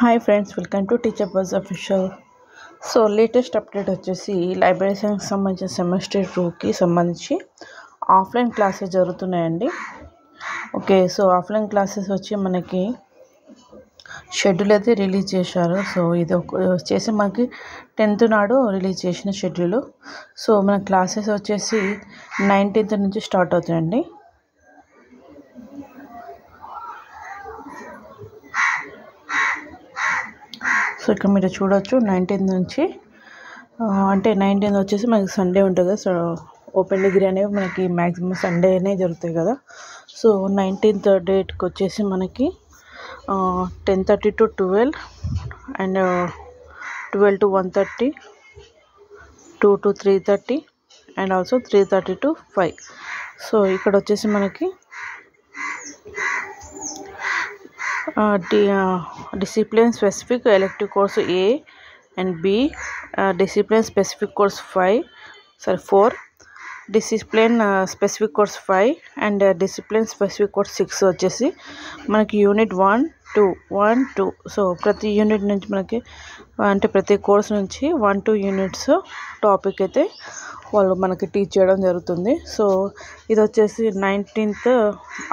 Hi friends, welcome to teacher buzz official. So latest update వచ్చేసి library సైన్స్కి సంబంధించిన semester 2కి సంబంధించి ఆఫ్లైన్ క్లాసెస్ జరుగుతున్నాయండి. ఓకే, సో ఆఫ్లైన్ క్లాసెస్ వచ్చి మనకి షెడ్యూల్ అయితే రిలీజ్ చేశారు. సో ఇది వచ్చేసి మనకి 10th నాడు రిలీజ్ చేసిన షెడ్యూల్. సో మన క్లాసెస్ వచ్చేసి 19th నుంచి స్టార్ట్ అవుతాయండి. సో ఇక్కడ మీరు చూడొచ్చు 19th నుంచి, అంటే 19th వచ్చేసి మనకి సండే ఉంటుంది కదా. సో ఓపెన్ డిగ్రీ అనేవి మనకి మ్యాక్సిమం సండేనే జరుగుతాయి కదా. సో 19th డేట్కి వచ్చేసి మనకి 10:30 to 12 and 12 to 1:30, 2 to 3:30 and also 3:30 to 5. So ఇక్కడ వచ్చేసి మనకి discipline specific elective course A and B, discipline specific course 4, discipline specific course 5 and discipline specific course 6 వచ్చేసి మనకి యూనిట్ 1, 2. సో ప్రతి యూనిట్ నుంచి మనకి అంటే ప్రతి కోర్స్ నుంచి 1-2 యూనిట్స్ టాపిక్ అయితే వాళ్ళు మనకి టీచ్ చేయడం జరుగుతుంది. సో ఇది వచ్చేసి 19th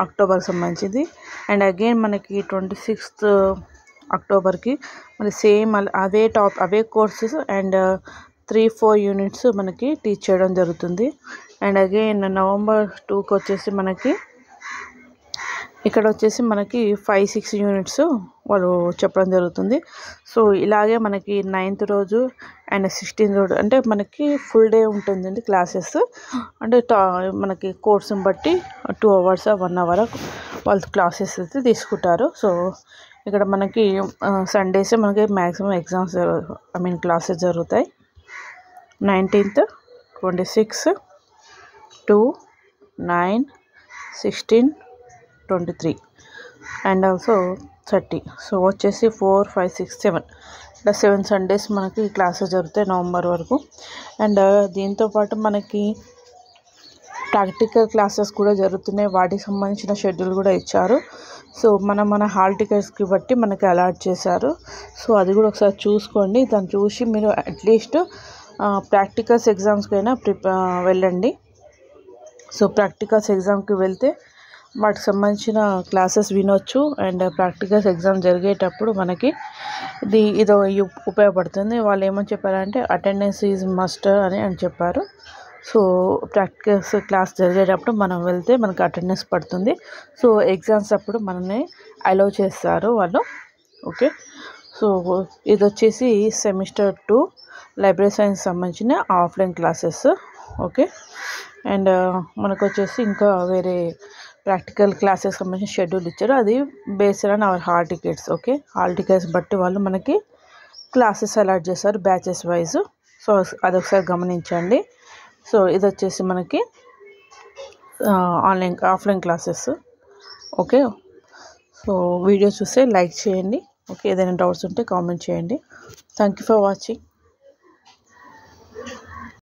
అక్టోబర్కి సంబంధించింది. అండ్ అగైన్ మనకి 26th అక్టోబర్కి మరి same away courses and 3-4 units మనకి టీచ్ చేయడం జరుగుతుంది. అండ్ అగైన్ November 2కి వచ్చేసి మనకి ఇక్కడ వచ్చేసి మనకి 5-6 యూనిట్స్ వాళ్ళు చెప్పడం జరుగుతుంది. సో ఇలాగే మనకి 9th రోజు అండ్ 16th రోజు అంటే మనకి ఫుల్ డే ఉంటుందండి క్లాసెస్. అంటే మనకి కోర్సుని బట్టి 2 hours 1 hour వాళ్ళు క్లాసెస్ అయితే తీసుకుంటారు. సో ఇక్కడ మనకి సండేస్ మనకి మ్యాక్సిమం ఎగ్జామ్స్ క్లాసెస్ జరుగుతాయి. 19th, 26, 2, 9, 16, 23 and also 30. సో వచ్చేసి 4, 5, 6, 7 ఇలా 7 సండేస్ మనకి క్లాసెస్ జరుగుతాయి నవంబర్ వరకు. అండ్ దీంతోపాటు మనకి ప్రాక్టికల్ క్లాసెస్ కూడా జరుగుతున్నాయి. వాటికి సంబంధించిన షెడ్యూల్ కూడా ఇచ్చారు. సో మన హాల్ టికెట్స్కి బట్టి మనకి అలాట్ చేశారు. సో అది కూడా ఒకసారి చూసుకోండి. దాన్ని చూసి మీరు అట్లీస్ట్ ప్రాక్టికల్స్ ఎగ్జామ్స్కైనా వెళ్ళండి. సో ప్రాక్టికల్స్ ఎగ్జామ్కి వెళ్తే వాటికి సంబంధించిన క్లాసెస్ వినొచ్చు. అండ్ ప్రాక్టికల్స్ ఎగ్జామ్ జరిగేటప్పుడు మనకి ఇది ఉపయోగపడుతుంది. వాళ్ళు ఏమని చెప్పారంటే అటెండెన్స్ ఈజ్ మస్ట్ అని చెప్పారు. సో ప్రాక్టికల్స్ క్లాస్ జరిగేటప్పుడు మనం వెళ్తే మనకి అటెండెన్స్ పడుతుంది. సో ఎగ్జామ్స్ అప్పుడు మనల్ని అలౌ చేస్తారు వాళ్ళు. ఓకే, సో ఇది వచ్చేసి సెమిస్టర్ 2 లైబ్రరీ సైన్స్ సంబంధించిన ఆఫ్లైన్ క్లాసెస్. ఓకే, అండ్ మనకు వచ్చేసి ఇంకా వేరే ప్రాక్టికల్ క్లాసెస్ సంబంధించిన షెడ్యూల్ ఇచ్చారు. అది based on hour hall tickets. Okay, hall tickets బట్టి వాళ్ళు మనకి క్లాసెస్ అలాట్ చేస్తారు బ్యాచెస్ వైజ్. సో అదొకసారి గమనించండి. సో ఇది వచ్చేసి మనకి offline classes. Okay, so video చూస్తే లైక్ చేయండి. ఓకే, ఏదైనా డౌట్స్ ఉంటే కామెంట్ చేయండి. Thank you for watching.